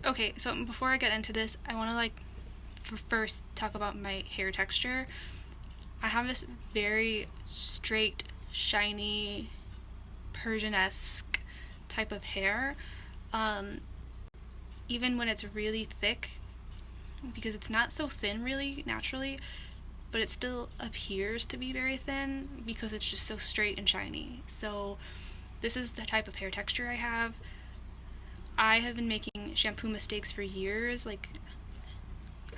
Okay, so before I get into this, I want to first talk about my hair texture. I have this very straight, shiny, Persian-esque type of hair. Um, Even when it's really thick, because it's not so thin really naturally, but it still appears to be very thin because it's just so straight and shiny. So this is the type of hair texture I have. I have been making shampoo mistakes for years. Like,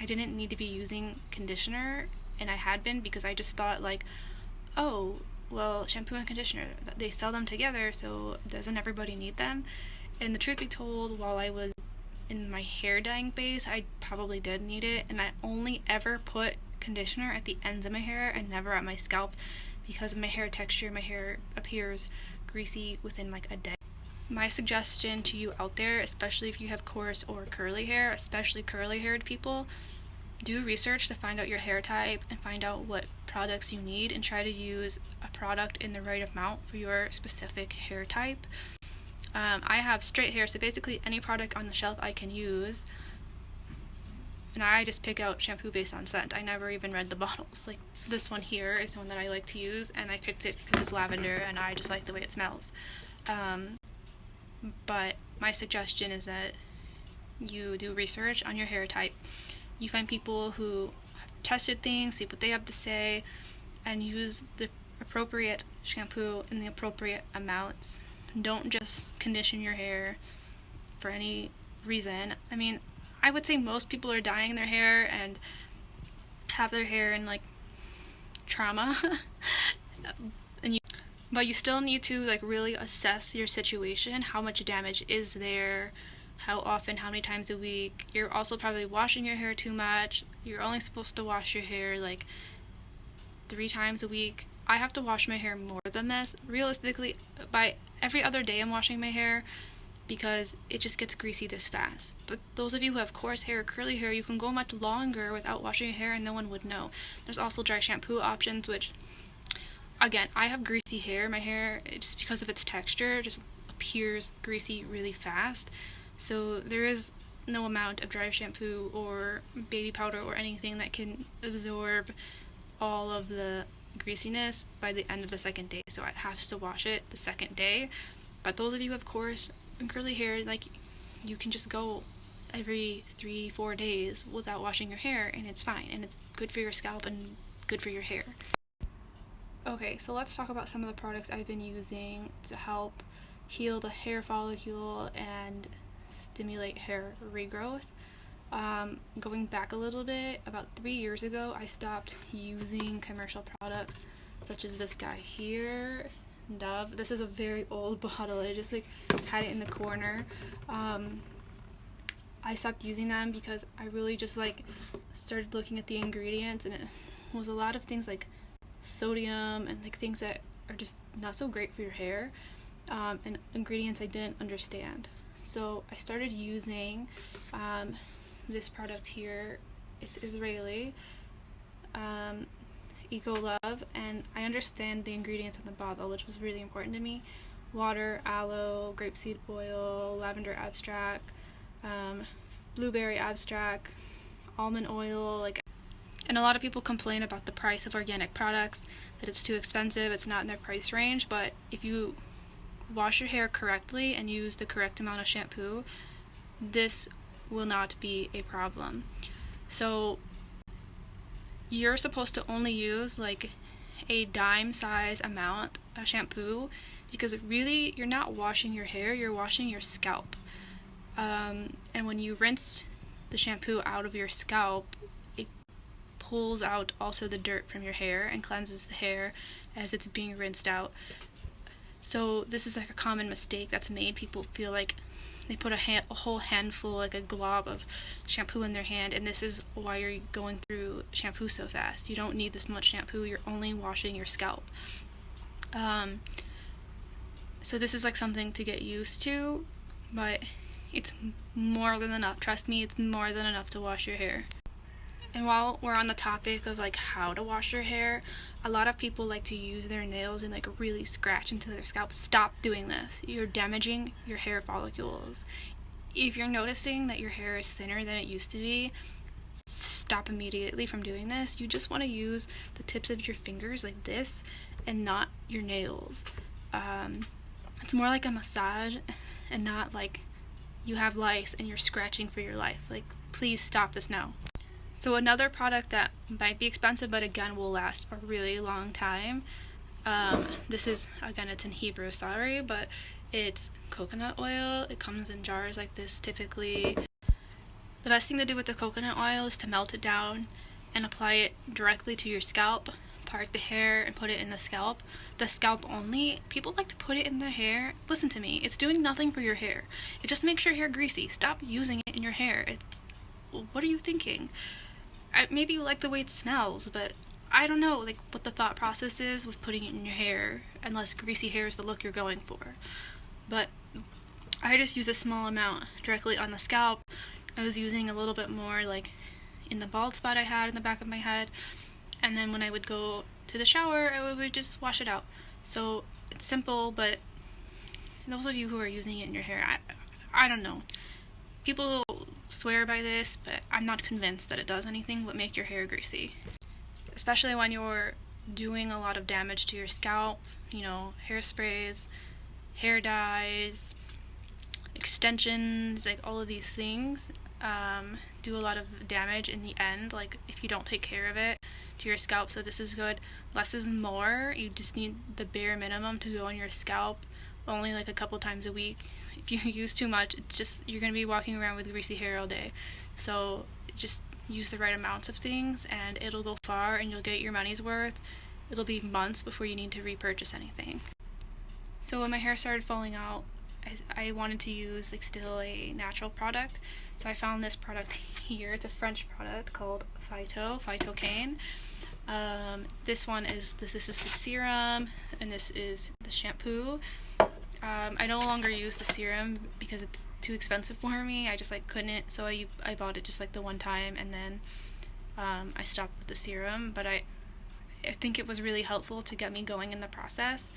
I didn't need to be using conditioner, and I had been because I just thought, like, oh, well, shampoo and conditioner, they sell them together, so doesn't everybody need them? And the truth be told, while I was in my hair dyeing phase, I probably did need it, and I only ever put conditioner at the ends of my hair and never at my scalp because of my hair texture. My hair appears greasy within like a day. My suggestion to you out there, especially if you have coarse or curly hair, especially curly haired people, do research to find out your hair type and find out what products you need, and try to use a product in the right amount for your specific hair type. I have straight hair, so basically any product on the shelf I can use, and I just pick out shampoo based on scent. I never even read the bottles. Like, this one here is the one that I like to use, and I picked it because it's lavender and I just like the way it smells. But my suggestion is that you do research on your hair type. You find people who have tested things, see what they have to say, and use the appropriate shampoo in the appropriate amounts. Don't just condition your hair for any reason. I mean, I would say most people are dyeing their hair and have their hair in like trauma but you still need to like really assess your situation. How much damage is there? How often? How many times a week? You're also probably washing your hair too much. You're only supposed to wash your hair like 3 times a week. I have to wash my hair more than this. Realistically, by every other day I'm washing my hair because it just gets greasy this fast. But those of you who have coarse hair or curly hair, you can go much longer without washing your hair and no one would know. There's also dry shampoo options, which, again, I have greasy hair. My hair, just because of its texture, just appears greasy really fast. So there is no amount of dry shampoo or baby powder or anything that can absorb all of the greasiness by the end of the second day. So I have to wash it the second day. But those of you who have coarse and curly hair, like, you can just go every 3-4 days without washing your hair and it's fine, and it's good for your scalp and good for your hair. Okay, so let's talk about some of the products I've been using to help heal the hair follicle and stimulate hair regrowth. Going back a little bit, about 3 years ago, I stopped using commercial products such as this guy here, Dove. This is a very old bottle. I just like had it in the corner. I stopped using them because I really just like started looking at the ingredients, and it was a lot of things like sodium and like things that are just not so great for your hair, and ingredients I didn't understand. So I started using this product here. It's Israeli, Eco Love, and I understand the ingredients on the bottle, which was really important to me. Water, aloe, grapeseed oil, lavender abstract, blueberry abstract, almond oil, like. And a lot of people complain about the price of organic products, that it's too expensive, it's not in their price range, but if you wash your hair correctly and use the correct amount of shampoo, this will not be a problem. So you're supposed to only use like a dime size amount of shampoo, because really you're not washing your hair, you're washing your scalp. And when you rinse the shampoo out of your scalp, it pulls out also the dirt from your hair and cleanses the hair as it's being rinsed out. So this is like a common mistake that's made. People feel like they put a whole handful, like a glob of shampoo in their hand, and this is why you're going through shampoo so fast. You don't need this much shampoo, you're only washing your scalp. So this is like something to get used to, but it's more than enough. Trust me, it's more than enough to wash your hair. And while we're on the topic of like how to wash your hair, a lot of people like to use their nails and like really scratch into their scalp. Stop doing this. You're damaging your hair follicles. if you're noticing that your hair is thinner than it used to be, stop immediately from doing this. You just want to use the tips of your fingers like this and not your nails. It's more like a massage and not like you have lice and you're scratching for your life. Like, please stop this now. So another product that might be expensive but again will last a really long time, this is, again, it's in Hebrew, sorry, but it's coconut oil. It comes in jars like this typically. The best thing to do with the coconut oil is to melt it down and apply it directly to your scalp. Part the hair and put it in the scalp. The scalp only. People like to put it in their hair. Listen to me, it's doing nothing for your hair. It just makes your hair greasy. Stop using it in your hair. What are you thinking? Maybe you like the way it smells, but I don't know like what the thought process is with putting it in your hair, unless greasy hair is the look you're going for. But I just use a small amount directly on the scalp. I was using a little bit more like in the bald spot I had in the back of my head, and then when I would go to the shower I would just wash it out. So it's simple, but those of you who are using it in your hair, I don't know. People swear by this, but I'm not convinced that it does anything but make your hair greasy. Especially when you're doing a lot of damage to your scalp, you know, hairsprays, hair dyes, extensions, like all of these things do a lot of damage in the end, like if you don't take care of it to your scalp. So this is good. Less is more. You just need the bare minimum to go on your scalp, only like a couple times a week. If you use too much, it's just, you're going to be walking around with greasy hair all day. So just use the right amounts of things and it'll go far and you'll get your money's worth. It'll be months before you need to repurchase anything. So when my hair started falling out, I wanted to use like still a natural product. So I found this product here. It's a French product called Phytocaine. This is the serum and this is the shampoo. I no longer use the serum because it's too expensive for me. I just like couldn't, so I bought it just like the one time and then I stopped with the serum, but I think it was really helpful to get me going in the process.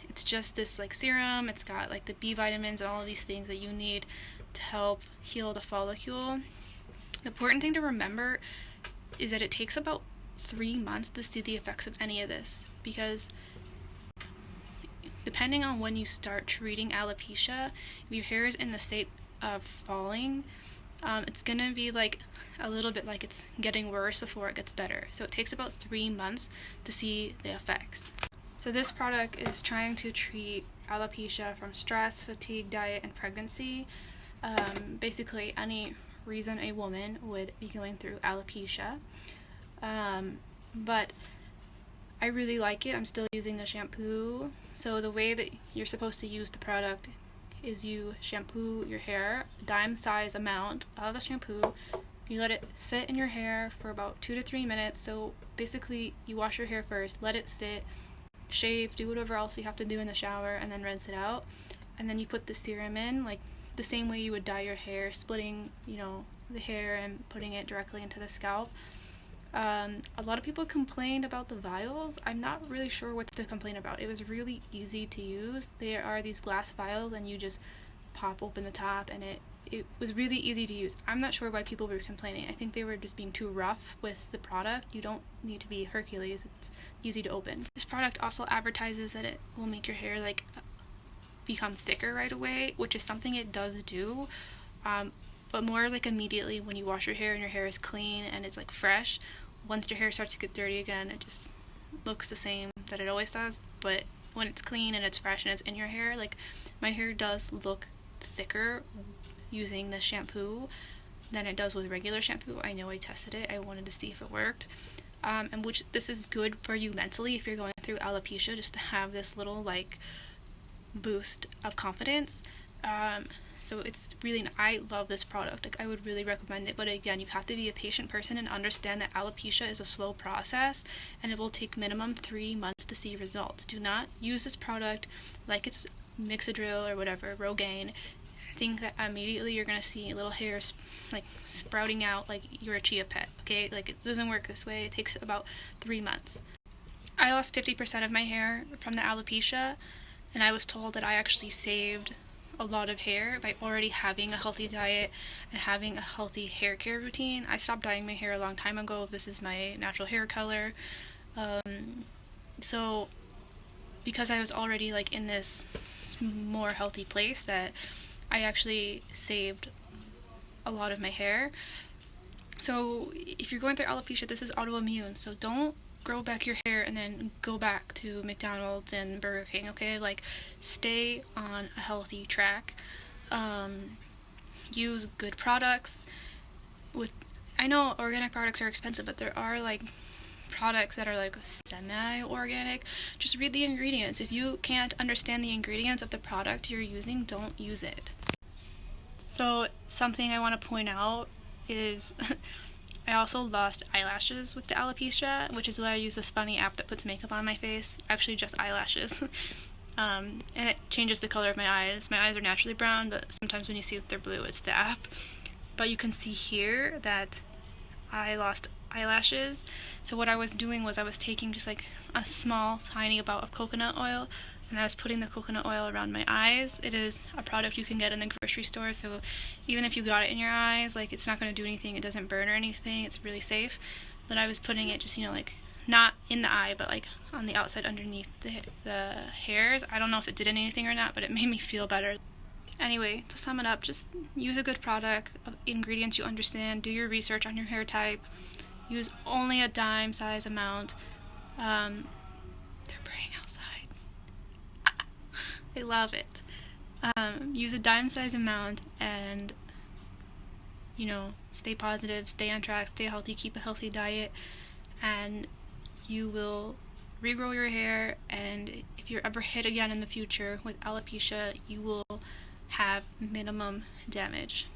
It's just this like serum. It's got like the B vitamins and all of these things that you need to help heal the follicle. The important thing to remember is that it takes about 3 months to see the effects of any of this, because depending on when you start treating alopecia, if your hair is in the state of falling, it's gonna be like a little bit like it's getting worse before it gets better. So it takes about 3 months to see the effects. So this product is trying to treat alopecia from stress, fatigue, diet, and pregnancy. Basically any reason a woman would be going through alopecia. But I really like it. I'm still using the shampoo. So the way that you're supposed to use the product is you shampoo your hair, dime size amount of the shampoo. You let it sit in your hair for about 2 to 3 minutes. So basically you wash your hair first, let it sit, shave, do whatever else you have to do in the shower, and then rinse it out. And then you put the serum in, like the same way you would dye your hair, splitting, you know, the hair and putting it directly into the scalp. A lot of people complained about the vials. I'm not really sure what to complain about. It was really easy to use. There are these glass vials and you just pop open the top and it was really easy to use. I'm not sure why people were complaining. I think they were just being too rough with the product. You don't need to be Hercules. It's easy to open. This product also advertises that it will make your hair like become thicker right away, which is something it does do. But more like immediately when you wash your hair and your hair is clean and it's like fresh. Once your hair starts to get dirty again, it just looks the same that it always does. But when it's clean and it's fresh and it's in your hair, like my hair does look thicker using the shampoo than it does with regular shampoo. I know I tested it. I wanted to see if it worked. And which this is good for you mentally if you're going through alopecia, just to have this little like boost of confidence. So it's really, I love this product. Like I would really recommend it, but again, you have to be a patient person and understand that alopecia is a slow process and it will take minimum 3 months to see results. Do not use this product like it's Mixadril or whatever, Rogaine. Think that immediately you're gonna see little hairs like sprouting out like you're a chia pet, okay? Like it doesn't work this way. It takes about 3 months. I lost 50% of my hair from the alopecia, and I was told that I actually saved a lot of hair by already having a healthy diet and having a healthy hair care routine. I stopped dyeing my hair a long time ago. This is my natural hair color. So because I was already like in this more healthy place, that I actually saved a lot of my hair. So if you're going through alopecia, this is autoimmune, so don't grow back your hair and then go back to McDonald's and Burger King, okay? Like, stay on a healthy track. Use good products. I know organic products are expensive, but there are like products that are like semi-organic. Just read the ingredients. If you can't understand the ingredients of the product you're using, don't use it. So something I want to point out is I also lost eyelashes with the alopecia, which is why I use this funny app that puts makeup on my face. Actually just eyelashes. And it changes the color of my eyes. My eyes are naturally brown, but sometimes when you see that they're blue, it's the app. But you can see here that I lost eyelashes. So what I was doing was I was taking just like a small tiny amount of coconut oil, and I was putting the coconut oil around my eyes. It is a product you can get in the grocery store, so even if you got it in your eyes, like, it's not going to do anything. It doesn't burn or anything. It's really safe. But I was putting it just, you know, like, not in the eye, but like on the outside underneath the hairs. I don't know if it did anything or not, but it made me feel better. Anyway, to sum it up, just use a good product, ingredients you understand, do your research on your hair type, use only a dime size amount. They're praying outside. I love it. Use a dime size amount and, you know, stay positive, stay on track, stay healthy, keep a healthy diet, and you will regrow your hair. And if you're ever hit again in the future with alopecia, you will have minimum damage.